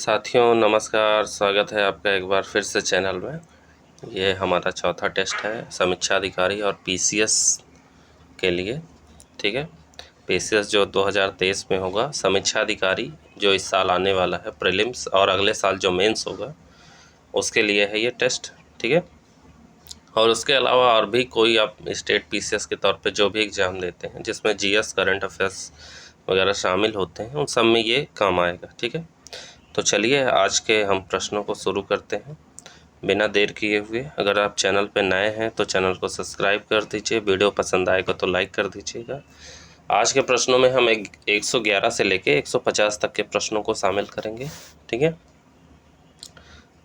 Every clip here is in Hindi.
साथियों नमस्कार, स्वागत है आपका एक बार फिर से चैनल में। ये हमारा चौथा टेस्ट है समीक्षा अधिकारी और पीसीएस के लिए। ठीक है, पीसीएस जो 2023 में होगा, समीक्षा अधिकारी जो इस साल आने वाला है प्रीलिम्स, और अगले साल जो मेंस होगा उसके लिए है ये टेस्ट। ठीक है, और उसके अलावा और भी कोई आप स्टेट पीसीएस के तौर पे जो भी एग्ज़ाम देते हैं जिसमें जीएस करंट अफेयर्स वगैरह शामिल होते हैं, उन सब में ये काम आएगा। ठीक है, तो चलिए आज के हम प्रश्नों को शुरू करते हैं बिना देर किए हुए। अगर आप चैनल पर नए हैं तो चैनल को सब्सक्राइब कर दीजिए, वीडियो पसंद आएगा तो लाइक कर दीजिएगा। आज के प्रश्नों में हम 111 से लेके 150 तक के प्रश्नों को शामिल करेंगे। ठीक है,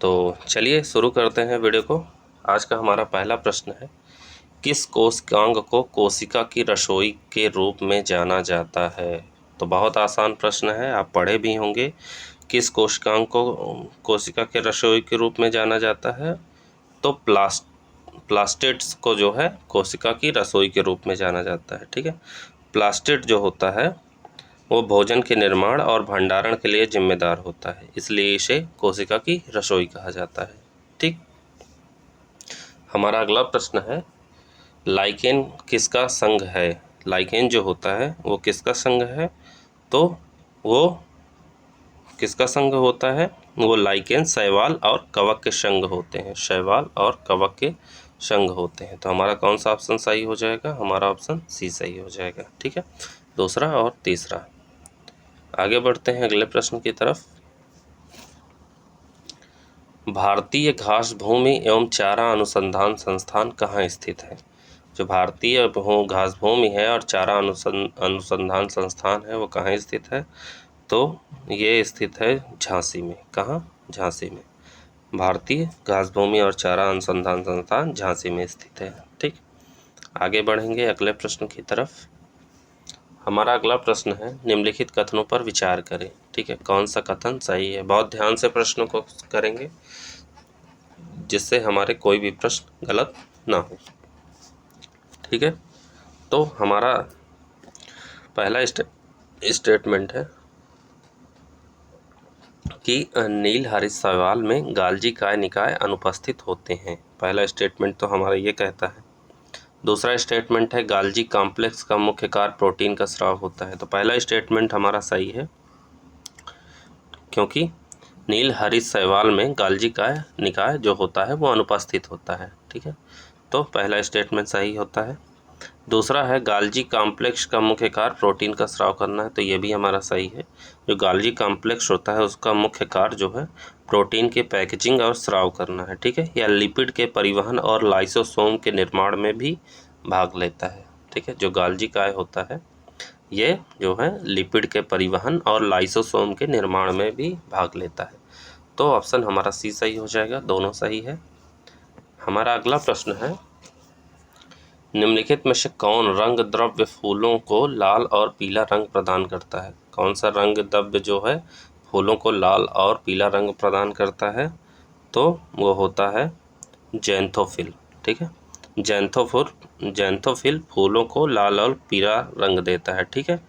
तो चलिए शुरू करते हैं वीडियो को। आज का हमारा पहला प्रश्न है, किस कोशिकांग को कोशिका की रसोई के रूप में जाना जाता है? तो बहुत आसान प्रश्न है, आप पढ़े भी होंगे। किस कोशिकांग को कोशिका के रसोई के रूप में जाना जाता है? तो प्लास्टिड्स को जो है कोशिका की रसोई के रूप में जाना जाता है। ठीक है, प्लास्टिड जो होता है वो भोजन के निर्माण और भंडारण के लिए जिम्मेदार होता है, इसलिए इसे कोशिका की रसोई कहा जाता है। ठीक, हमारा अगला प्रश्न है, लाइकेन किसका संघ है? लाइकेन जो होता है वो किसका संघ है? तो वो किसका संघ होता है? वो लाइकेन शैवाल और कवक के संघ होते हैं। शैवाल और कवक के संघ होते हैं। तो हमारा कौन सा ऑप्शन सही हो जाएगा? हमारा ऑप्शन सी सही हो जाएगा। ठीक है, दूसरा और तीसरा। आगे बढ़ते हैं अगले प्रश्न की तरफ। भारतीय घास भूमि एवं चारा अनुसंधान संस्थान कहाँ स्थित है? जो भारतीय घास भूमि है और चारा अनुसंधान संस्थान है वो कहाँ स्थित है? तो ये स्थित है झांसी में। कहाँ? झांसी में। भारतीय घास भूमि और चारा अनुसंधान संस्थान झांसी में स्थित है। ठीक, आगे बढ़ेंगे अगले प्रश्न की तरफ। हमारा अगला प्रश्न है, निम्नलिखित कथनों पर विचार करें। ठीक है, कौन सा कथन सही है? बहुत ध्यान से प्रश्नों को करेंगे जिससे हमारे कोई भी प्रश्न गलत ना हो। ठीक है, तो हमारा पहला स्टेटमेंट है कि नील हरित शैवाल में गाल्जी काय निकाय अनुपस्थित होते हैं। पहला स्टेटमेंट तो हमारा ये कहता है। दूसरा स्टेटमेंट है, गाल्जी कॉम्प्लेक्स का मुख्य कार्य प्रोटीन का स्राव होता है। तो पहला स्टेटमेंट हमारा सही है, क्योंकि नील हरित शैवाल में गाल्जी काय निकाय जो होता है वो अनुपस्थित होता है। ठीक है, तो पहला स्टेटमेंट सही होता है। दूसरा है, गाल्जी कॉम्प्लेक्स का मुख्य कार्य प्रोटीन का स्राव करना है। तो ये भी हमारा सही है। जो गाल्जी कॉम्प्लेक्स होता है उसका मुख्य कार्य जो है प्रोटीन के पैकेजिंग और स्राव करना है। ठीक है, या लिपिड के परिवहन और लाइसोसोम के निर्माण में भी भाग लेता है। ठीक है, जो गाल्जी काय होता है ये जो है लिपिड के परिवहन और लाइसोसोम के निर्माण में भी भाग लेता है। तो ऑप्शन हमारा सी सही हो जाएगा, दोनों सही है। हमारा अगला प्रश्न है, निम्नलिखित में से कौन रंग द्रव्य फूलों को लाल और पीला रंग प्रदान करता है? कौन सा रंग द्रव्य जो है फूलों को लाल और पीला रंग प्रदान करता है? तो वो होता है जैंथोफिल। ठीक है, जैंथोफिल फूलों को लाल और पीला रंग देता है। ठीक है,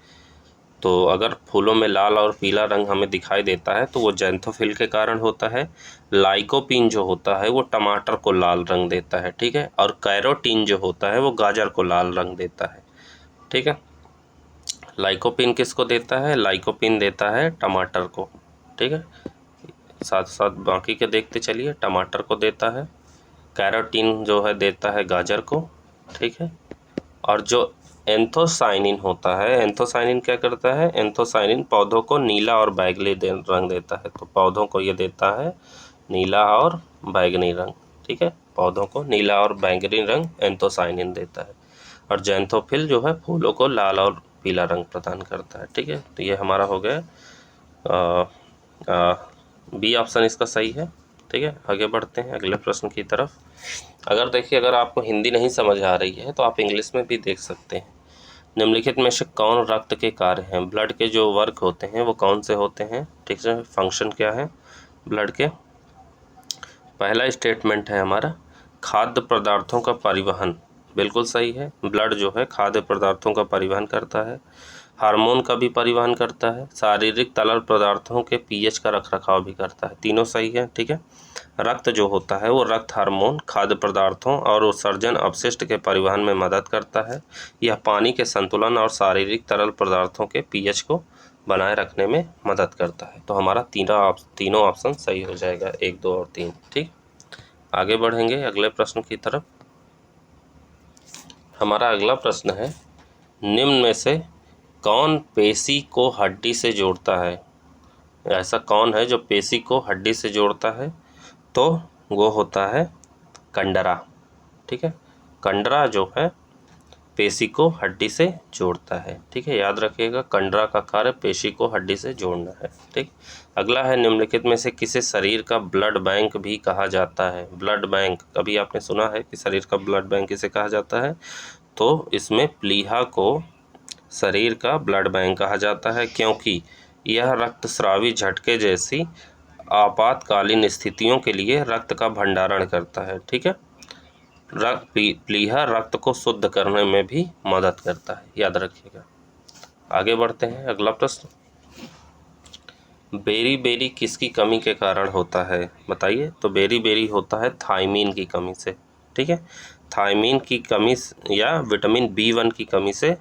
तो अगर फूलों में लाल और पीला रंग हमें दिखाई देता है तो वो जैंथोफिल के कारण होता है। लाइकोपीन जो होता है वो टमाटर को लाल रंग देता है। ठीक है, और कैरोटीन जो होता है वो गाजर को लाल रंग देता है। ठीक है, लाइकोपीन किसको देता है? लाइकोपीन देता है टमाटर को। ठीक है, साथ साथ बाकी के देखते चलिए। टमाटर को देता है, कैरोटीन जो है देता है गाजर को। ठीक है, और जो एंथोसाइनिन होता है, एंथोसाइनिन क्या करता है? एंथोसाइनिन पौधों को नीला और बैगनी रंग देता है। तो पौधों को ये देता है नीला और बैगनी रंग। ठीक है, पौधों को नीला और बैगनी रंग एंथोसाइनिन देता है। और जैंथोफिल जो है फूलों को लाल और पीला रंग प्रदान करता है। ठीक है, तो ये हमारा हो गया बी ऑप्शन इसका सही है। ठीक है, आगे बढ़ते हैं अगले प्रश्न की तरफ। अगर देखिए, अगर आपको हिंदी नहीं समझ आ रही है तो आप इंग्लिश में भी देख सकते हैं। निम्नलिखित में से कौन रक्त के कार्य हैं? ब्लड के जो वर्क होते हैं वो कौन से होते हैं? ठीक है, फंक्शन क्या है ब्लड के? पहला स्टेटमेंट है हमारा, खाद्य पदार्थों का परिवहन। बिल्कुल सही है, ब्लड जो है खाद्य पदार्थों का परिवहन करता है। हार्मोन का भी परिवहन करता है, शारीरिक तरल पदार्थों के पीएच का रखरखाव भी करता है। तीनों सही है, ठीक है। रक्त जो होता है वो रक्त हार्मोन, खाद्य पदार्थों और उत्सर्जन अपशिष्ट के परिवहन में मदद करता है। यह पानी के संतुलन और शारीरिक तरल पदार्थों के पीएच को बनाए रखने में मदद करता है। तो हमारा तीनों ऑप्शन सही हो जाएगा, 1, 2 और 3, ठीक। आगे बढ़ेंगे अगले प्रश्न की तरफ। हमारा अगला प्रश्न है, निम्न में से कौन पेशी को हड्डी से जोड़ता है? ऐसा कौन है जो पेशी को हड्डी से जोड़ता है? तो वो होता है कंडरा, ठीक है। कंडरा जो है पेशी को हड्डी से जोड़ता है, ठीक है। याद रखिएगा, कंडरा का कार्य पेशी को हड्डी से जोड़ना है, ठीक। अगला है, निम्नलिखित में से किसे शरीर का ब्लड बैंक भी कहा जाता है? ब्लड बैंक, कभी आपने सुना है कि शरीर का ब्लड बैंक किसे कहा जाता है? तो इसमें प्लीहा को शरीर का ब्लड बैंक कहा जाता है, क्योंकि यह रक्तस्रावी झटके जैसी आपातकालीन स्थितियों के लिए रक्त का भंडारण करता है, ठीक है। प्लीहा रक्त को शुद्ध करने में भी मदद करता है, याद रखिएगा। आगे बढ़ते हैं, अगला प्रश्न, बेरी किसकी कमी के कारण होता है? बताइए। तो बेरी होता है थायमीन की कमी से, ठीक है। थायमीन की कमी या विटामिन B1 की कमी से,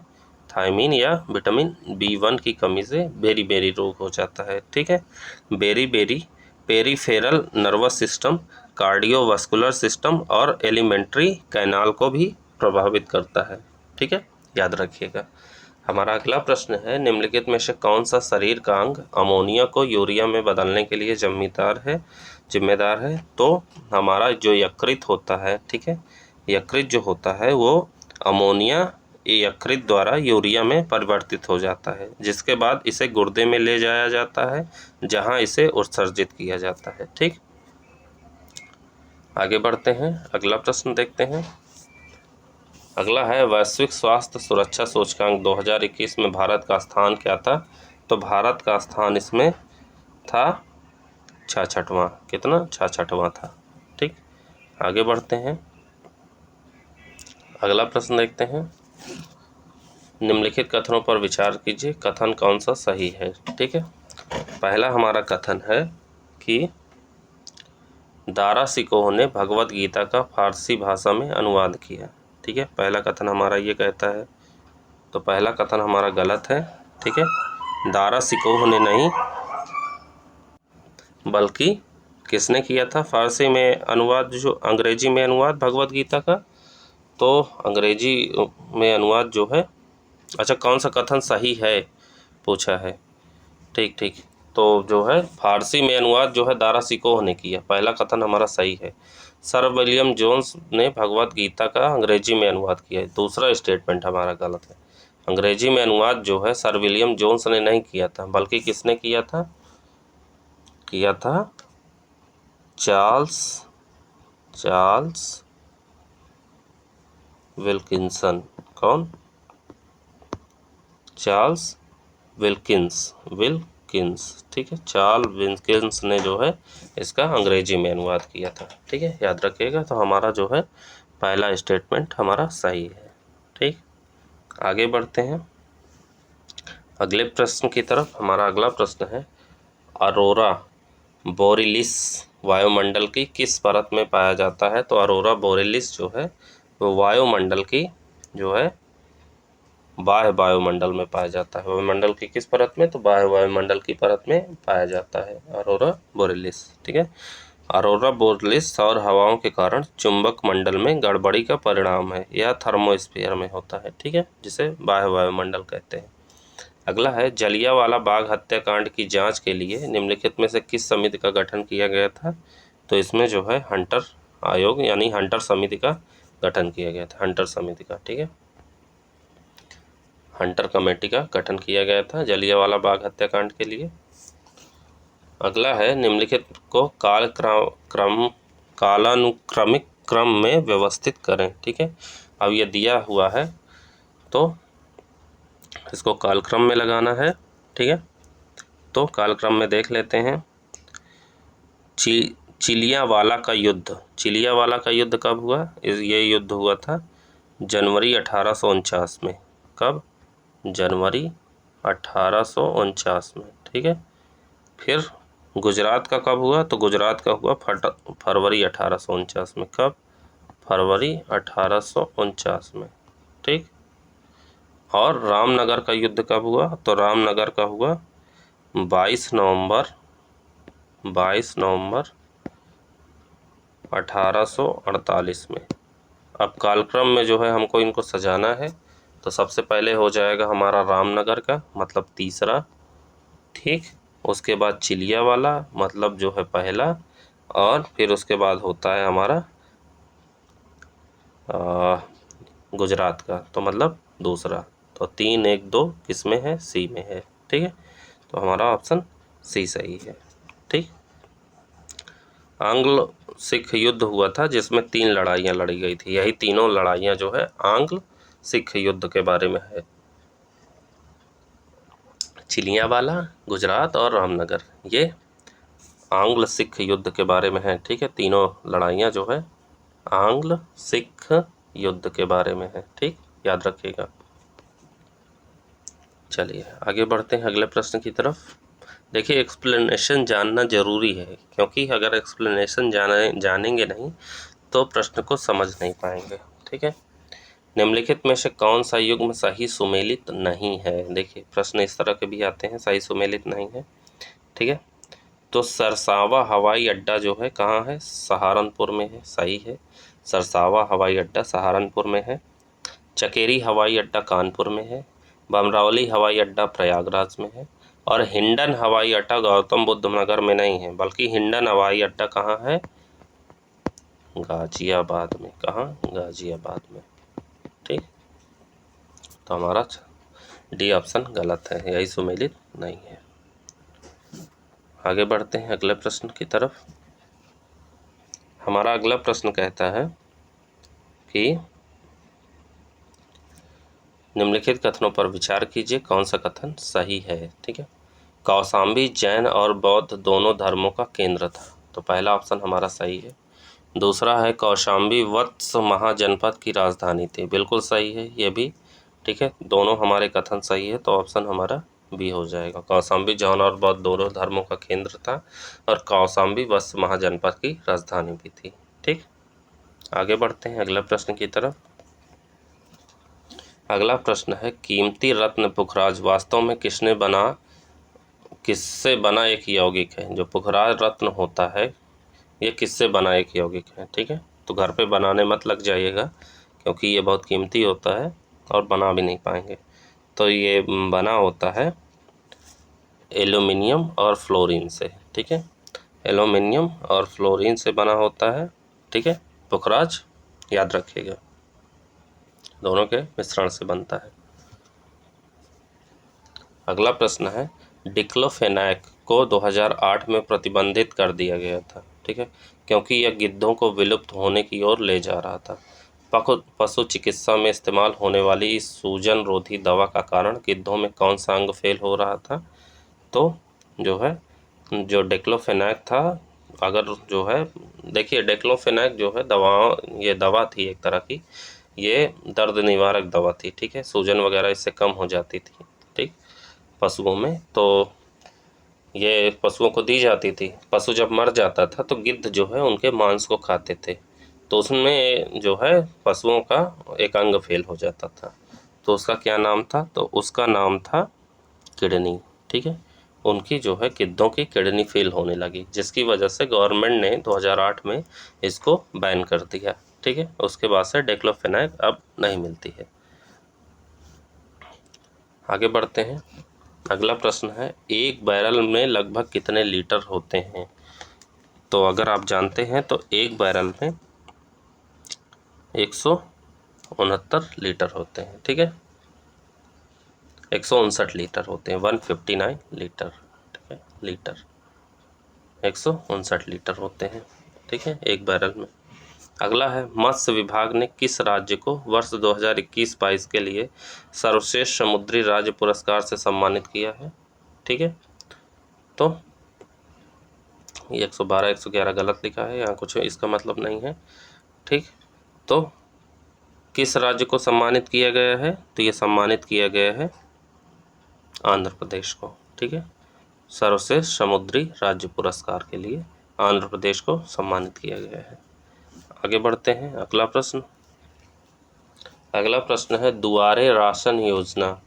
थायमीन या विटामिन B1 की कमी से बेरी रोग हो जाता है, ठीक है। Very peripheral nervous system, cardiovascular system और एलिमेंट्री कैनाल को भी प्रभावित करता है, ठीक है, याद रखिएगा। हमारा अगला प्रश्न है, निम्नलिखित में से कौन सा शरीर का अंग अमोनिया को यूरिया में बदलने के लिए जिम्मेदार है? तो हमारा जो यकृत होता है, ठीक है, यकृत जो होता है वो अमोनिया यकृत द्वारा यूरिया में परिवर्तित हो जाता है, जिसके बाद इसे गुर्दे में ले जाया जाता है, जहां इसे उत्सर्जित किया जाता है, ठीक। आगे बढ़ते हैं, अगला प्रश्न देखते हैं। अगला है, वैश्विक स्वास्थ्य सुरक्षा सूचकांक 2021 में भारत का स्थान क्या था? तो भारत का स्थान इसमें था 66वां। कितना? 66वां था, ठीक। आगे बढ़ते हैं, अगला प्रश्न देखते हैं। निम्नलिखित कथनों पर विचार कीजिए, कथन कौन सा सही है, ठीक है। पहला हमारा कथन है कि दारा शिकोह ने भगवत गीता का फारसी भाषा में अनुवाद किया, ठीक है। पहला कथन हमारा ये कहता है, तो पहला कथन हमारा गलत है, ठीक है। दारा शिकोह ने नहीं, बल्कि किसने किया था फारसी में अनुवाद, जो अंग्रेजी में अनुवाद भगवत गीता का? तो अंग्रेजी में अनुवाद जो है, अच्छा कौन सा कथन सही है पूछा है, ठीक। तो जो है फारसी में अनुवाद जो है दारा शिकोह ने किया, पहला कथन हमारा सही है। सर विलियम जोन्स ने भगवत गीता का अंग्रेजी में अनुवाद किया है, दूसरा स्टेटमेंट हमारा गलत है। अंग्रेजी में अनुवाद जो है सर विलियम जोन्स ने नहीं किया था, बल्कि किसने किया था? Charles Wilkinson. कौन? चार्ल्स विल्किंस, ठीक है। चार्ल्स विल्किंस ने जो है इसका अंग्रेजी में अनुवाद किया था, ठीक है, याद रखिएगा। तो हमारा जो है पहला स्टेटमेंट हमारा सही है, ठीक। आगे बढ़ते हैं अगले प्रश्न की तरफ। हमारा अगला प्रश्न है, अरोरा बोरिलिस वायुमंडल की किस परत में पाया जाता है? तो अरोरा बोरिलिस जो है वो वायुमंडल की जो है बाह्य वायुमंडल में पाया जाता है। वायुमंडल की किस परत में? तो बाह्य वायुमंडल की परत में पाया जाता है अरोरा बोरिलिस, ठीक है। अरोरा बोरिलिस सौर हवाओं के कारण चुंबक मंडल में गड़बड़ी का परिणाम है, यह थर्मोस्फीयर में होता है, ठीक है, जिसे बाह्य वायुमंडल कहते हैं। अगला है, जलियांवाला बाग हत्याकांड की जांच के लिए निम्नलिखित में से किस समिति का गठन किया गया था? तो इसमें जो है हंटर आयोग यानी हंटर समिति का गठन किया गया था, हंटर समिति का, ठीक है, हंटर कमेटी का गठन किया गया था जलियांवाला बाग हत्याकांड के लिए। अगला है, निम्नलिखित को कालानुक्रमिक क्रम में व्यवस्थित करें, ठीक है। अब ये दिया हुआ है तो इसको कालक्रम में लगाना है, ठीक है। तो कालक्रम में देख लेते हैं। चिलियांवाला का युद्ध कब हुआ? ये युद्ध हुआ था जनवरी 1849 में। कब? जनवरी 1849 में, ठीक है। फिर गुजरात का कब हुआ, तो गुजरात का हुआ फरवरी 1849 में। कब? फरवरी 1849 में, ठीक। और रामनगर का युद्ध कब हुआ, तो रामनगर का हुआ 22 नवंबर 1848 में। अब कालक्रम में जो है हमको इनको सजाना है, तो सबसे पहले हो जाएगा हमारा रामनगर का, मतलब तीसरा, ठीक। उसके बाद चिलिया वाला, मतलब जो है पहला, और फिर उसके बाद होता है हमारा गुजरात का, तो मतलब दूसरा। तो 3, 1, 2 किस में है, सी में है, ठीक है। तो हमारा ऑप्शन सी सही है, ठीक। आंग्ल सिख युद्ध हुआ था जिसमें 3 लड़ाइयाँ लड़ी गई थी, यही तीनों लड़ाइयाँ जो है आंग्ल सिख युद्ध के बारे में है। चिलियावाला, गुजरात और रामनगर, ये आंग्ल सिख युद्ध के बारे में है, ठीक है। तीनों लड़ाइयाँ जो है आंग्ल सिख युद्ध के बारे में है, ठीक, याद रखिएगा। चलिए आगे बढ़ते हैं अगले प्रश्न की तरफ। देखिए एक्सप्लेनेशन जानना जरूरी है, क्योंकि अगर एक्सप्लेनेशन जानेंगे नहीं तो प्रश्न को समझ नहीं पाएंगे, ठीक है। निम्नलिखित में से कौन सा युग्म सही सुमेलित नहीं है। देखिए प्रश्न इस तरह के भी आते हैं, सही सुमेलित नहीं है, ठीक है। तो सरसावा हवाई अड्डा जो है कहाँ है, सहारनपुर में है, सही है। सरसावा हवाई अड्डा सहारनपुर में है। चकेरी हवाई अड्डा कानपुर में है। बमरौली हवाई अड्डा प्रयागराज में है। और हिंडन हवाई अड्डा गौतम बुद्ध नगर में नहीं है, बल्कि हिंडन हवाई अड्डा कहाँ है, गाजियाबाद में। कहाँ, गाजियाबाद में, ठीक। तो हमारा डी ऑप्शन गलत है, यही सुमेलित नहीं है। आगे बढ़ते हैं अगले प्रश्न की तरफ। हमारा अगला प्रश्न कहता है कि निम्नलिखित कथनों पर विचार कीजिए, कौन सा कथन सही है, ठीक है। कौशाम्बी जैन और बौद्ध दोनों धर्मों का केंद्र था, तो पहला ऑप्शन हमारा सही है। दूसरा है कौशाम्बी वत्स महाजनपद की राजधानी थी, बिल्कुल सही है ये भी, ठीक है। दोनों हमारे कथन सही है, तो ऑप्शन हमारा बी हो जाएगा। कौशाम्बी जैन और बौद्ध दोनों धर्मों का केंद्र था और कौशाम्बी वत्स महाजनपद की राजधानी भी थी, ठीक। आगे बढ़ते हैं अगला प्रश्न की तरफ। अगला प्रश्न है कीमती रत्न पुखराज वास्तव में किससे बना एक यौगिक है। जो पुखराज रत्न होता है ये किससे बना एक यौगिक है, ठीक है। तो घर पे बनाने मत लग जाइएगा, क्योंकि ये बहुत कीमती होता है और बना भी नहीं पाएंगे। तो ये बना होता है एल्युमिनियम और फ्लोरीन से, ठीक है। एल्युमिनियम और फ्लोरीन से बना होता है, ठीक है, पुखराज, याद रखिएगा, दोनों के मिश्रण से बनता है। अगला प्रश्न है डिक्लोफेनाक को 2008 में प्रतिबंधित कर दिया गया था, ठीक है, क्योंकि यह गिद्धों को विलुप्त होने की ओर ले जा रहा था। पशु चिकित्सा में इस्तेमाल होने वाली इस सूजन रोधी दवा का कारण गिद्धों में कौन सा अंग फेल हो रहा था। तो जो है जो डिक्लोफेनाक था, अगर जो है देखिए डिक्लोफेनाक जो है ये दवा थी एक तरह की, ये दर्द निवारक दवा थी, ठीक है। सूजन वगैरह इससे कम हो जाती थी, ठीक, पशुओं में। तो ये पशुओं को दी जाती थी। पशु जब मर जाता था तो गिद्ध जो है उनके मांस को खाते थे, तो उसमें जो है पशुओं का एक अंग फेल हो जाता था, तो उसका क्या नाम था, तो उसका नाम था किडनी, ठीक है। उनकी जो है गिद्धों की किडनी फेल होने लगी, जिसकी वजह से गवर्नमेंट ने 2008 में इसको बैन कर दिया, ठीक है। उसके बाद से डिक्लोफेनाक अब नहीं मिलती है। आगे बढ़ते हैं। अगला प्रश्न है एक बैरल में लगभग कितने लीटर होते हैं। तो अगर आप जानते हैं तो एक बैरल में 169 लीटर होते हैं, ठीक है, 159 लीटर होते हैं, 159 लीटर, ठीक है, लीटर 159 लीटर होते हैं, ठीक है, एक बैरल में। अगला है मत्स्य विभाग ने किस राज्य को वर्ष 2021-22 के लिए सर्वश्रेष्ठ समुद्री राज्य पुरस्कार से सम्मानित किया है, ठीक है। तो ये 112 111 गलत लिखा है, यहाँ कुछ इसका मतलब नहीं है, ठीक। तो किस राज्य को सम्मानित किया गया है, तो ये सम्मानित किया गया है आंध्र प्रदेश को, ठीक है। सर्वश्रेष्ठ समुद्री राज्य पुरस्कार के लिए आंध्र प्रदेश को सम्मानित किया गया है। आगे बढ़ते हैं, अगला प्रश्न। अगला प्रश्न है, दुआरे राशन योजना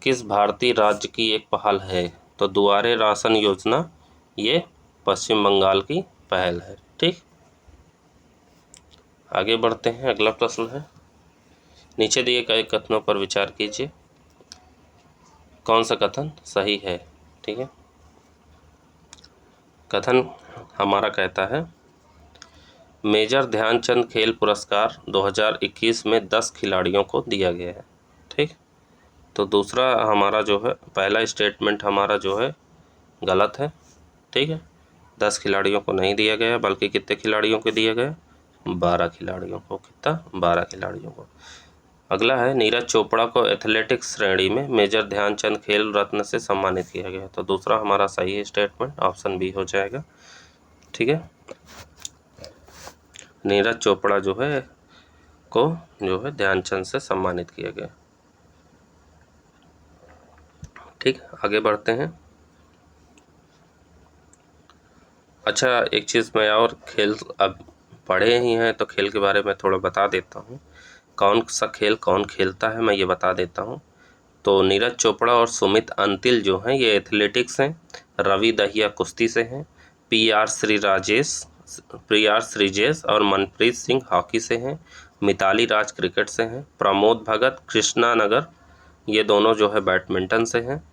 किस भारतीय राज्य की एक पहल है? तो दुआरे राशन योजना ये पश्चिम बंगाल की पहल है, ठीक। आगे बढ़ते हैं, अगला प्रश्न है, नीचे दिए गए कथनों पर विचार कीजिए, कौन सा कथन सही है, ठीक है। कथन हमारा कहता है, मेजर ध्यानचंद खेल पुरस्कार 2021 में 10 खिलाड़ियों को दिया गया है, ठीक। तो दूसरा हमारा जो है, पहला स्टेटमेंट हमारा जो है गलत है, ठीक है। 10 खिलाड़ियों को नहीं दिया गया, बल्कि कितने खिलाड़ियों को दिया गया? 12 खिलाड़ियों को। कितना? 12 खिलाड़ियों को। अगला है, नीरज चोपड़ा को एथलेटिक्स श्रेणी में मेजर ध्यानचंद खेल रत्न से सम्मानित किया गया। तो दूसरा हमारा सही है स्टेटमेंट, ऑप्शन बी हो जाएगा, ठीक है। नीरज चोपड़ा जो है को जो है ध्यानचंद से सम्मानित किया गया, ठीक। आगे बढ़ते हैं। अच्छा, एक चीज़ मैं और, खेल अब पढ़े ही हैं तो खेल के बारे में थोड़ा बता देता हूँ। कौन सा खेल कौन खेलता है मैं ये बता देता हूँ। तो नीरज चोपड़ा और सुमित अंतिल जो हैं ये एथलेटिक्स हैं, रवि दहिया कुश्ती से हैं, पी आर श्रीजेश और मनप्रीत सिंह हॉकी से हैं, मिताली राज क्रिकेट से हैं, प्रमोद भगत कृष्णा नगर ये दोनों जो है बैडमिंटन से हैं,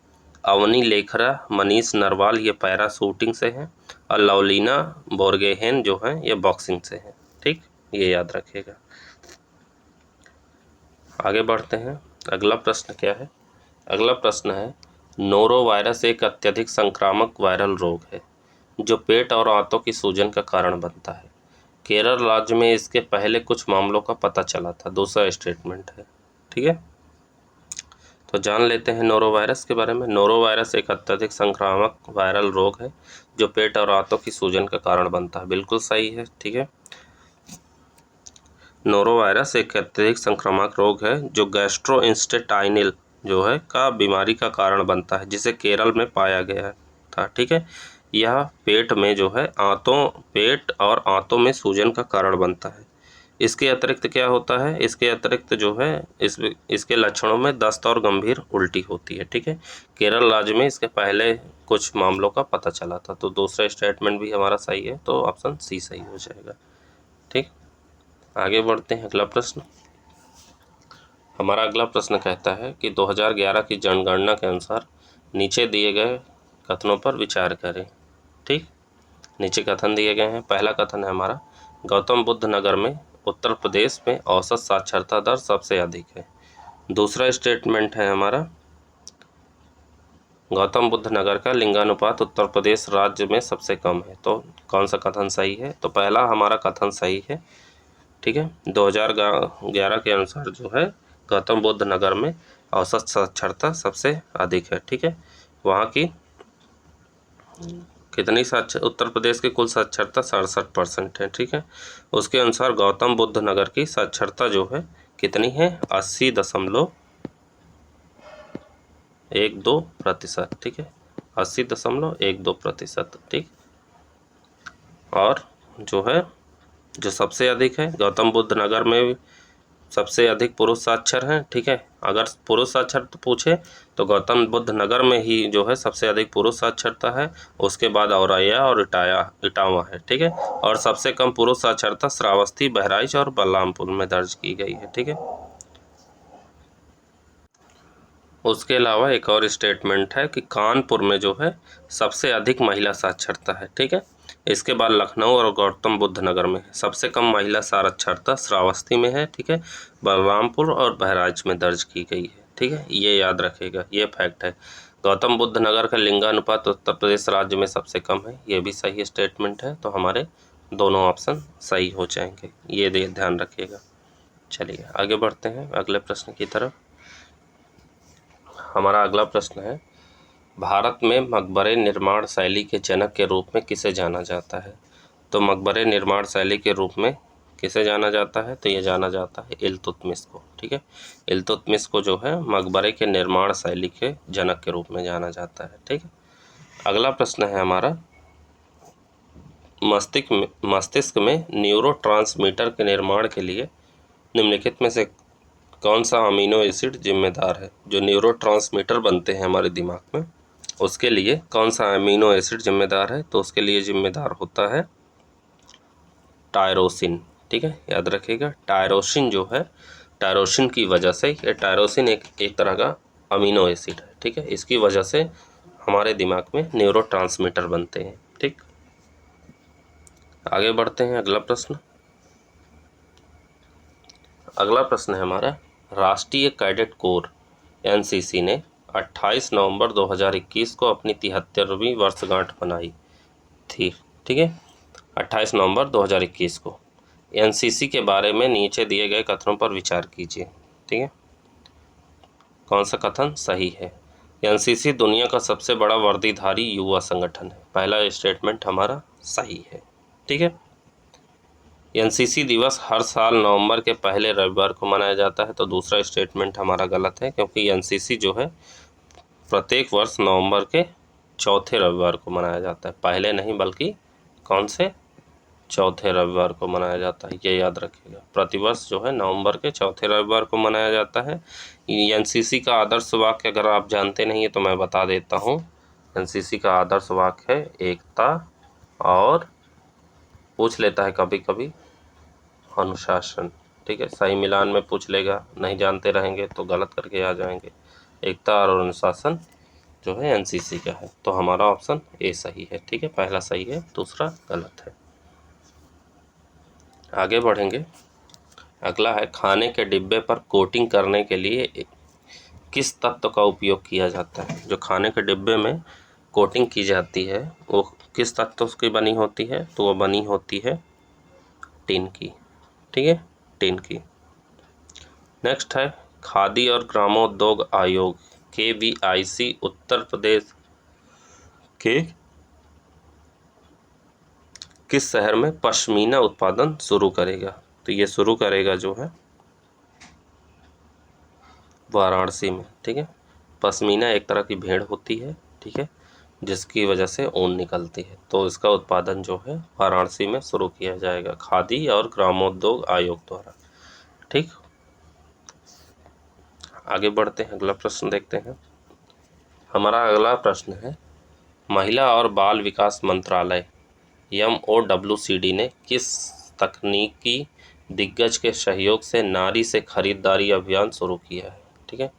अवनी लेखरा मनीष नरवाल ये पैरा शूटिंग से हैं, और लवलीना बोरगेहेन जो हैं ये बॉक्सिंग से हैं, ठीक। ये याद रखिएगा। आगे बढ़ते हैं, अगला प्रश्न क्या है? अगला प्रश्न है, नोरो वायरस एक अत्यधिक संक्रामक वायरल रोग है जो पेट और आंतों की सूजन का कारण बनता है। केरल राज्य में इसके पहले कुछ मामलों का पता चला था। दूसरा स्टेटमेंट है, ठीक है। तो जान लेते हैं नोरो वायरस के बारे में। नोरो वायरस एक अत्यधिक संक्रामक वायरल रोग है जो पेट और आंतों की सूजन का कारण बनता है। बिल्कुल सही है, ठीक है। नोरो वायरस एक अत्यधिक संक्रामक रोग है जो गैस्ट्रोइंटेस्टाइनल जो है का बीमारी का कारण बनता है, जिसे केरल में पाया गया था, ठीक है। यह पेट में जो है पेट और आंतों में सूजन का कारण बनता है। इसके अतिरिक्त क्या होता है? इसके अतिरिक्त जो है इसके लक्षणों में दस्त और गंभीर उल्टी होती है, ठीक है। केरल राज्य में इसके पहले कुछ मामलों का पता चला था। तो दूसरा स्टेटमेंट भी हमारा सही है, तो ऑप्शन सी सही हो जाएगा, ठीक। आगे बढ़ते हैं, अगला प्रश्न। हमारा अगला प्रश्न कहता है कि 2011 की जनगणना के अनुसार नीचे दिए गए कथनों पर विचार करें, ठीक। नीचे कथन दिए गए हैं। पहला कथन है हमारा, गौतम बुद्ध नगर में उत्तर प्रदेश में औसत साक्षरता दर सबसे अधिक है। दूसरा स्टेटमेंट है हमारा, गौतम बुद्ध नगर का लिंगानुपात उत्तर प्रदेश राज्य में सबसे कम है। तो कौन सा कथन सही है? तो पहला हमारा कथन सही है, ठीक है। 2011 के अनुसार जो है गौतम बुद्ध नगर में औसत साक्षरता सबसे अधिक है, ठीक है। वहाँ की कितनी उत्तर प्रदेश की कुल साक्षरता 67% है, ठीक है। उसके अनुसार गौतम बुद्ध नगर की साक्षरता जो है कितनी है? 80.12%, ठीक है। 80.12%, ठीक। और जो है जो सबसे अधिक है गौतम बुद्ध नगर में सबसे अधिक पुरुष साक्षर हैं, ठीक है। अगर पुरुष साक्षरता पूछे तो गौतम बुद्ध नगर में ही जो है सबसे अधिक पुरुष साक्षरता है, उसके बाद औरैया और इटावा है, ठीक है। और सबसे कम पुरुष साक्षरता श्रावस्ती, बहराइच और बलरामपुर में दर्ज की गई है, ठीक है। उसके अलावा एक और स्टेटमेंट है कि कानपुर में जो है सबसे अधिक महिला साक्षरता है, ठीक है। इसके बाद लखनऊ और गौतम बुद्ध नगर में सबसे कम महिला साक्षरता श्रावस्ती में है, ठीक है। बलरामपुर और बहराइच में दर्ज की गई है, ठीक है। ये याद रखेगा, ये फैक्ट है। गौतम बुद्ध नगर का लिंगानुपात उत्तर प्रदेश राज्य में सबसे कम है, ये भी सही स्टेटमेंट है। तो हमारे दोनों ऑप्शन सही हो जाएंगे, ये ध्यान रखिएगा। चलिए आगे बढ़ते हैं अगले प्रश्न की तरफ। हमारा अगला प्रश्न है, भारत में मकबरे निर्माण शैली के जनक के रूप में किसे जाना जाता है? तो मकबरे निर्माण शैली के रूप में किसे जाना जाता है? तो ये जाना जाता है इल्तुतमिश को। ठीक है, इल्तुतमिश को जो है मकबरे के निर्माण शैली के जनक के रूप में जाना जाता है। ठीक है, अगला प्रश्न है हमारा, मस्तिष्क में न्यूरोट्रांसमीटर के निर्माण के लिए निम्नलिखित में से कौन सा अमीनो एसिड जिम्मेदार है? जो न्यूरोट्रांसमीटर बनते हैं हमारे दिमाग में, उसके लिए कौन सा अमीनो एसिड जिम्मेदार है? तो उसके लिए जिम्मेदार होता है टायरोसिन। ठीक है, याद रखिएगा, टायरोसिन जो है, टायरोसिन की वजह से, ये टायरोसिन एक तरह का अमीनो एसिड है। ठीक है, इसकी वजह से हमारे दिमाग में न्यूरोट्रांसमीटर बनते हैं। ठीक, आगे बढ़ते हैं। अगला प्रश्न है हमारा, राष्ट्रीय कैडेट कोर एनसीसी ने 28 नवंबर 2021 को अपनी 73वीं वर्षगांठ मनाई थी। ठीक है, 28 नवंबर 2021 को। एनसीसी के बारे में नीचे दिए गए कथनों पर विचार कीजिए। ठीक है, कौन सा कथन सही है? एनसीसी दुनिया का सबसे बड़ा वर्दीधारी युवा संगठन है। पहला स्टेटमेंट हमारा सही है। ठीक है, एनसीसी दिवस हर साल नवंबर के पहले रविवार को मनाया जाता है। तो दूसरा स्टेटमेंट हमारा गलत है, क्योंकि एनसीसी जो है प्रत्येक वर्ष नवंबर के चौथे रविवार को मनाया जाता है। पहले नहीं, बल्कि कौन से? चौथे रविवार को मनाया जाता है, ये याद रखिएगा। प्रतिवर्ष जो है नवंबर के चौथे रविवार को मनाया जाता है। एनसीसी का आदर्श वाक्य अगर आप जानते नहीं है तो मैं बता देता हूँ। एनसीसी का आदर्श वाक्य है एकता और पूछ लेता है कभी कभी अनुशासन। ठीक है, सही मिलान में पूछ लेगा, नहीं जानते रहेंगे तो गलत करके आ जाएंगे। एकता और अनुशासन जो है एनसीसी का है। तो हमारा ऑप्शन ए सही है। ठीक है, पहला सही है, दूसरा गलत है। आगे बढ़ेंगे। अगला है, खाने के डिब्बे पर कोटिंग करने के लिए किस तत्व का उपयोग किया जाता है? जो खाने के डिब्बे में कोटिंग की जाती है वो किस तत्व की बनी होती है? तो वो बनी होती है टिन की। ठीक है, टिन की। नेक्स्ट है, खादी और ग्रामोद्योग आयोग KVIC उत्तर प्रदेश के किस शहर में पश्मीना उत्पादन शुरू करेगा? तो ये शुरू करेगा जो है वाराणसी में। ठीक है, पश्मीना एक तरह की भेड़ होती है। ठीक है, जिसकी वजह से ऊन निकलती है। तो इसका उत्पादन जो है वाराणसी में शुरू किया जाएगा खादी और ग्रामोद्योग आयोग द्वारा। ठीक, आगे बढ़ते हैं, अगला प्रश्न देखते हैं। हमारा अगला प्रश्न है, महिला और बाल विकास मंत्रालय MOWCD ने किस तकनीकी दिग्गज के सहयोग से नारी से खरीदारी अभियान शुरू किया है? ठीक है,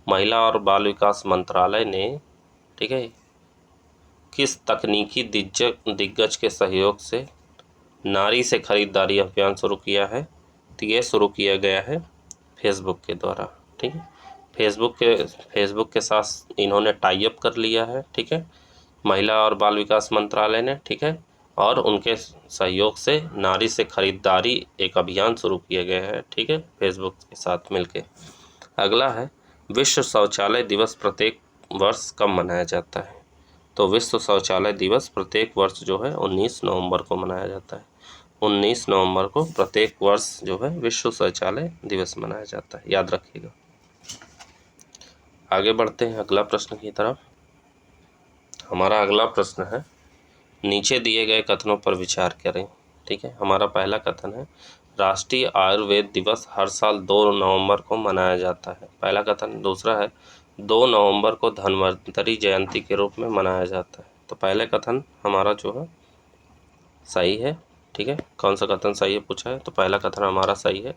महिला और बाल विकास मंत्रालय ने, ठीक है, किस तकनीकी दिग्गज के सहयोग से नारी से खरीदारी अभियान शुरू किया है? तो ये शुरू किया गया है फेसबुक के द्वारा। ठीक है, फेसबुक के साथ इन्होंने टाई अप कर लिया है। ठीक है, महिला और बाल विकास मंत्रालय ने। ठीक है, और उनके सहयोग से नारी से खरीदारी एक अभियान शुरू किया गया है। ठीक है, फेसबुक के साथ मिलके। अगला है, विश्व शौचालय दिवस प्रत्येक वर्ष कब मनाया जाता है? तो विश्व शौचालय दिवस प्रत्येक वर्ष जो है 19 नवंबर को मनाया जाता है। 19 नवंबर को प्रत्येक वर्ष जो है विश्व शौचालय दिवस मनाया जाता है, याद रखिएगा। आगे बढ़ते हैं अगला प्रश्न की तरफ। हमारा अगला प्रश्न है, नीचे दिए गए कथनों पर विचार करें। ठीक है, हमारा पहला कथन है, राष्ट्रीय आयुर्वेद दिवस हर साल 2 नवंबर को मनाया जाता है। पहला कथन। दूसरा है, 2 नवंबर को धन्वंतरि जयंती के रूप में मनाया जाता है। तो पहले कथन हमारा जो है सही है। ठीक है, कौन सा कथन सही है पूछा है, तो पहला कथन हमारा सही है।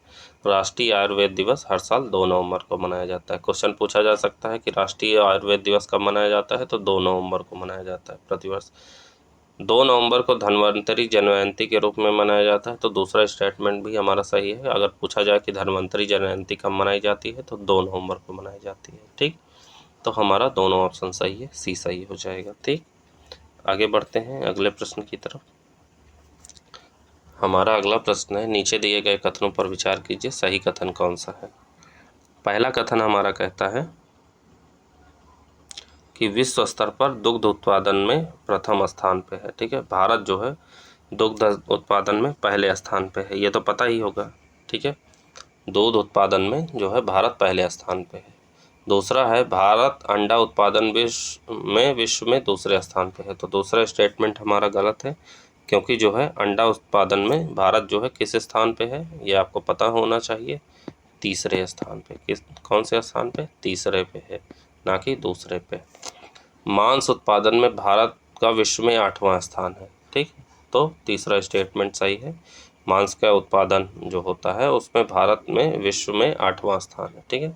राष्ट्रीय आयुर्वेद दिवस हर साल 2 नवंबर को मनाया जाता है। क्वेश्चन पूछा जा सकता है कि राष्ट्रीय आयुर्वेद दिवस कब मनाया जाता है? तो 2 नवंबर को मनाया जाता है प्रतिवर्ष। 2 नवंबर को धन्वंतरि जयंती के रूप में मनाया जाता है। तो दूसरा स्टेटमेंट भी हमारा सही है। अगर पूछा जाए कि धन्वंतरि जयंती कब मनाई जाती है, तो 2 नवंबर को मनाई जाती है। ठीक, तो हमारा दोनों ऑप्शन सही है, सी सही हो जाएगा। ठीक, आगे बढ़ते हैं अगले प्रश्न की तरफ। हमारा अगला प्रश्न है, नीचे दिए गए कथनों पर विचार कीजिए, सही कथन कौन सा है? पहला कथन हमारा कहता है कि विश्व स्तर पर दुग्ध उत्पादन में प्रथम स्थान पे है। ठीक है, भारत जो है दुग्ध उत्पादन में पहले स्थान पे है, ये तो पता ही होगा, ठीक है। दूध उत्पादन में जो है भारत पहले स्थान पे है। दूसरा है भारत अंडा उत्पादन विश्व में दूसरे स्थान पे है। तो दूसरा स्टेटमेंट हमारा गलत है, क्योंकि जो है अंडा उत्पादन में भारत जो है किस स्थान पे है, ये आपको पता होना चाहिए, तीसरे स्थान पे। कौन से स्थान पे? तीसरे पे है, ना कि दूसरे पे। मांस उत्पादन में भारत का विश्व में 8वां स्थान है, ठीक। तो तीसरा स्टेटमेंट सही है, मांस का उत्पादन जो होता है उसमें भारत में विश्व में 8वां स्थान है, ठीक है।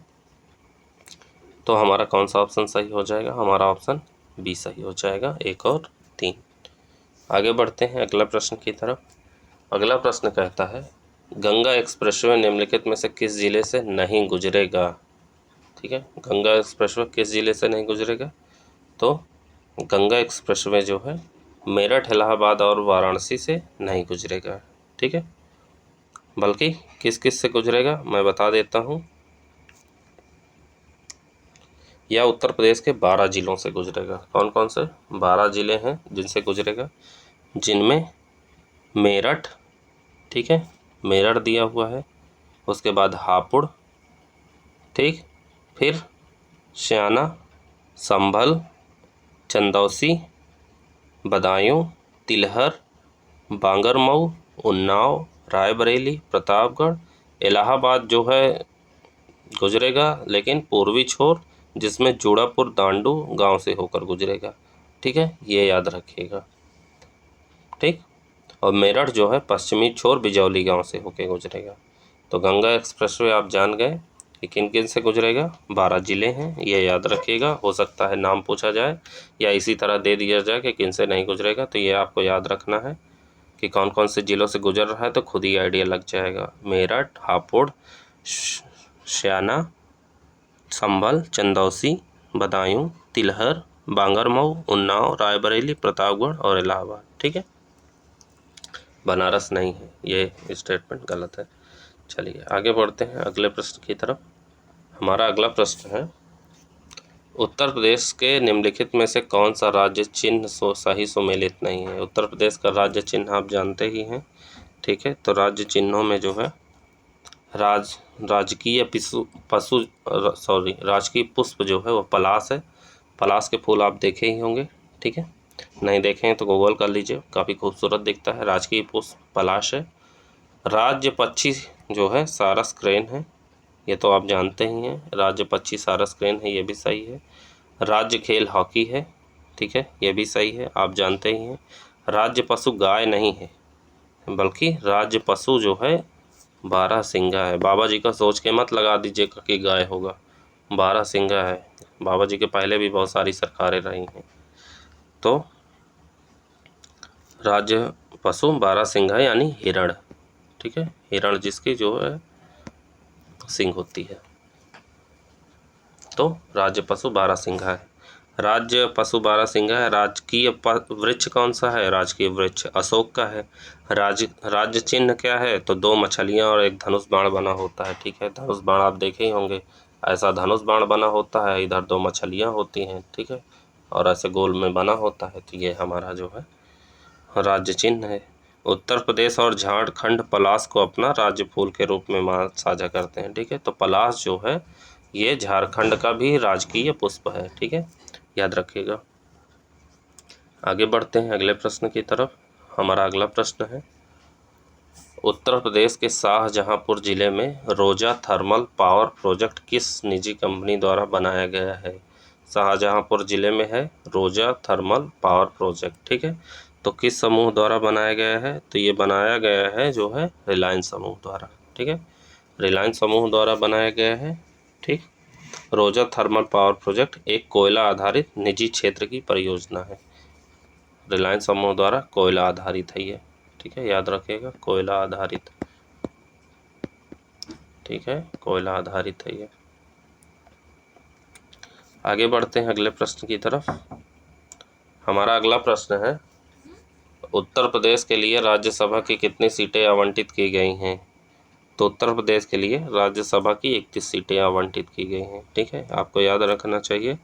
तो हमारा कौन सा ऑप्शन सही हो जाएगा? हमारा ऑप्शन बी सही हो जाएगा, 1 और 3। आगे बढ़ते हैं अगला प्रश्न की तरफ। अगला प्रश्न कहता है गंगा एक्सप्रेसवे निम्नलिखित में से किस जिले से नहीं गुजरेगा? ठीक है, गंगा एक्सप्रेसवे किस जिले से नहीं गुजरेगा? तो गंगा एक्सप्रेसवे जो है मेरठ, इलाहाबाद और वाराणसी से नहीं गुजरेगा, ठीक है। बल्कि किस किस से गुजरेगा मैं बता देता हूँ। यह उत्तर प्रदेश के 12 जिलों से गुजरेगा। कौन कौन से? 12 जिले हैं जिनसे गुजरेगा, जिनमें मेरठ, ठीक है, मेरठ दिया हुआ है, उसके बाद हापुड़, ठीक, फिर स्याना, संभल, चंदौसी, बदायूं, तिलहर, बांगरमऊ, उन्नाव, रायबरेली, प्रतापगढ़। इलाहाबाद जो है गुजरेगा, लेकिन पूर्वी छोर, जिसमें जूड़ापुर दांडू गांव से होकर गुजरेगा, ठीक है, ये याद रखिएगा, ठीक। और मेरठ जो है पश्चिमी छोर बिजौली गांव से होकर गुजरेगा। तो गंगा एक्सप्रेसवे आप जान गए कि किन किन से गुजरेगा, 12 जिले हैं, ये याद रखिएगा। हो सकता है नाम पूछा जाए या इसी तरह दे दिया जाए कि किन से नहीं गुजरेगा, तो ये आपको याद रखना है कि कौन कौन से जिलों से गुजर रहा है, तो खुद ही आइडिया लग जाएगा। मेरठ, हापुड़, स्याना, संभल, चंदौसी, बदायूं, तिलहर, बांगरमऊ, उन्नाव, रायबरेली, प्रतापगढ़ और इलाहाबाद, ठीक है। बनारस नहीं है, ये स्टेटमेंट गलत है। चलिए आगे बढ़ते हैं अगले प्रश्न की तरफ। हमारा अगला प्रश्न है उत्तर प्रदेश के निम्नलिखित में से कौन सा राज्य चिन्ह सही सुमेलित नहीं है? उत्तर प्रदेश का राज्य चिन्ह आप जानते ही हैं, ठीक है। तो राज्य चिन्हों में जो है राजकीय राजकीय पुष्प जो है वो पलाश है। पलाश के फूल आप देखे ही होंगे, ठीक है, नहीं देखे हैं तो गूगल कर लीजिए, काफ़ी खूबसूरत दिखता है। राजकीय पुष्प पलाश है। राज्य पक्षी जो है सारस क्रेन है, ये तो आप जानते ही हैं, राज्य पक्षी सारस क्रेन है, ये भी सही है। राज्य खेल हॉकी है, ठीक है, ये भी सही है, आप जानते ही हैं। राज्य पशु गाय नहीं है, बल्कि राज्य पशु जो है बारहसिंगा है। बाबा जी का सोच के मत लगा दीजिएगा कि गाय होगा, बारहसिंगा है। बाबा जी के पहले भी बहुत सारी सरकारें रही हैं। तो राज्य पशु बारहसिंगा यानी हिरण, ठीक है, हिरण जिसकी जो है सिंग होती है। तो राज्य पशु बारहसिंगा है। राज्य पशु बारहसिंगा है। राजकीय वृक्ष कौन सा है? राजकीय वृक्ष अशोक का है। राज्य चिन्ह क्या है? तो 2 मछलियां और एक धनुष बाण बना होता है, ठीक है। धनुष बाण आप देखे ही होंगे, ऐसा धनुष बाण बना होता है, इधर 2 मछलियां होती हैं, ठीक है, और ऐसे गोल में बना होता है। तो ये हमारा जो है राज्य चिन्ह है। उत्तर प्रदेश और झारखंड पलाश को अपना राज्य फूल के रूप में साझा करते हैं, ठीक है। तो पलाश जो है ये झारखंड का भी राजकीय पुष्प है, ठीक है, याद रखिएगा। आगे बढ़ते हैं अगले प्रश्न की तरफ। हमारा अगला प्रश्न है उत्तर प्रदेश के शाहजहांपुर जिले में रोजा थर्मल पावर प्रोजेक्ट किस निजी कंपनी द्वारा बनाया गया है? शाहजहांपुर जिले में है रोजा थर्मल पावर प्रोजेक्ट, ठीक है। तो किस समूह द्वारा बनाया गया है? तो ये बनाया गया है जो है रिलायंस समूह द्वारा, ठीक है, रिलायंस समूह द्वारा बनाया गया है, ठीक। रोजा थर्मल पावर प्रोजेक्ट एक कोयला आधारित निजी क्षेत्र की परियोजना है। रिलायंस समूह द्वारा कोयला आधारित है ये, ठीक है, याद रखिएगा, कोयला आधारित, ठीक है, कोयला आधारित है ये। आगे बढ़ते हैं अगले प्रश्न की तरफ। हमारा अगला प्रश्न है उत्तर प्रदेश के लिए राज्यसभा की कितनी सीटें आवंटित की गई हैं? तो उत्तर प्रदेश के लिए राज्यसभा की 31 सीटें आवंटित की गई हैं, ठीक है, आपको याद रखना चाहिए।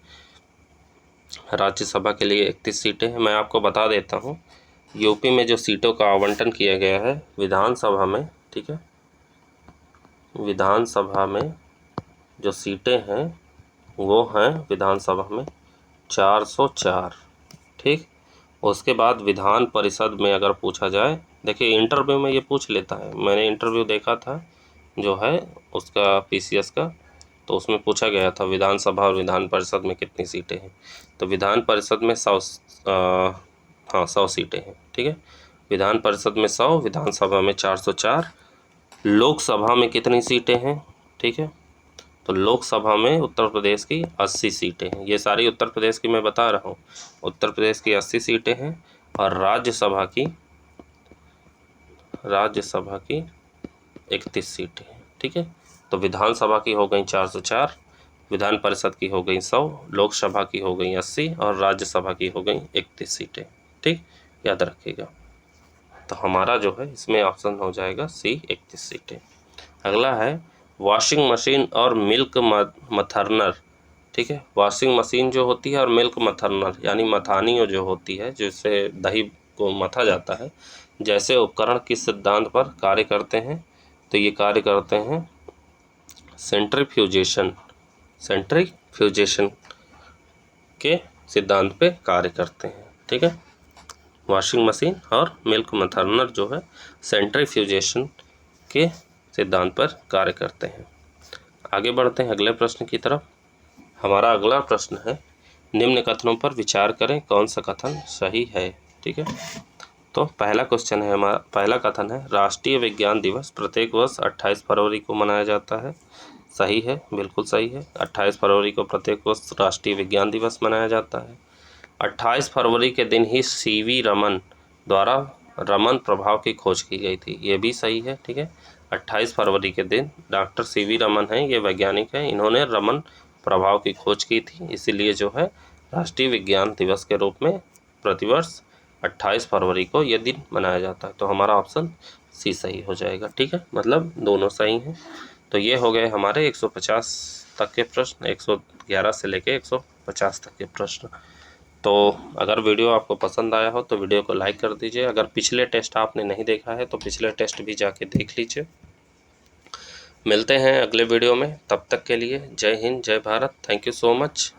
राज्यसभा के लिए 31 सीटें हैं। मैं आपको बता देता हूँ यूपी में जो सीटों का आवंटन किया गया है विधानसभा में, ठीक है, विधानसभा में जो सीटें हैं वो हैं विधानसभा में 404, ठीक। उसके बाद विधान परिषद में अगर पूछा जाए, देखिए इंटरव्यू में ये पूछ लेता है, मैंने इंटरव्यू देखा था जो है उसका पीसीएस का, तो उसमें पूछा गया था विधानसभा और विधान परिषद में कितनी सीटें हैं। तो विधान परिषद में 100 सीटें हैं, ठीक है। विधान परिषद में 100, विधानसभा में 404, लोकसभा में कितनी सीटें हैं, ठीक है। तो लोकसभा में उत्तर प्रदेश की 80 सीटें हैं। ये सारी उत्तर प्रदेश की मैं बता रहा हूँ, उत्तर प्रदेश की 80 सीटें हैं। और राज्यसभा की 31 सीटें हैं, ठीक है। तो विधानसभा की हो गई 404, विधान परिषद की हो गई 100, लोकसभा की हो गई 80 और राज्यसभा की हो गई 31 सीटें, ठीक, याद रखिएगा। तो हमारा जो है इसमें ऑप्शन हो जाएगा सी 31 सीटें। अगला है वॉशिंग मशीन और मिल्क मथर्नर, ठीक है। वॉशिंग मशीन जो होती है और मिल्क मथर्नर यानी मथानी जो होती है जिससे दही को मथा जाता है, जैसे उपकरण किस सिद्धांत पर कार्य करते हैं, तो ये कार्य करते हैं सेंट्रीफ्यूजेशन के सिद्धांत पे कार्य करते हैं, ठीक है। वॉशिंग मशीन और मिल्क मथर्नर जो है सेंट्रीफ्यूजेशन के सिद्धांत पर कार्य करते हैं। आगे बढ़ते हैं अगले प्रश्न की तरफ। हमारा अगला प्रश्न है निम्न कथनों पर विचार करें, कौन सा कथन सही है, ठीक है। तो पहला क्वेश्चन है हमारा, पहला कथन है राष्ट्रीय विज्ञान दिवस प्रत्येक वर्ष 28 फरवरी को मनाया जाता है। सही है, बिल्कुल सही है। 28 फरवरी को प्रत्येक वर्ष राष्ट्रीय विज्ञान दिवस मनाया जाता है। 28 फरवरी के दिन ही सीवी रमन द्वारा रमन प्रभाव की खोज की गई थी, ये भी सही है, ठीक है। 28 फरवरी के दिन डॉक्टर सीवी रमन हैं, ये वैज्ञानिक हैं, इन्होंने रमन प्रभाव की खोज की थी, इसीलिए जो है राष्ट्रीय विज्ञान दिवस के रूप में प्रतिवर्ष 28 फरवरी को ये दिन मनाया जाता है। तो हमारा ऑप्शन सी सही हो जाएगा, ठीक है, मतलब दोनों सही हैं। तो ये हो गए हमारे 150 तक के प्रश्न, 111 से लेके 150 तक के प्रश्न। तो अगर वीडियो आपको पसंद आया हो तो वीडियो को लाइक कर दीजिए। अगर पिछले टेस्ट आपने नहीं देखा है तो पिछले टेस्ट भी जाके देख लीजिए। मिलते हैं अगले वीडियो में, तब तक के लिए जय हिंद, जय Bharat, thank you so much.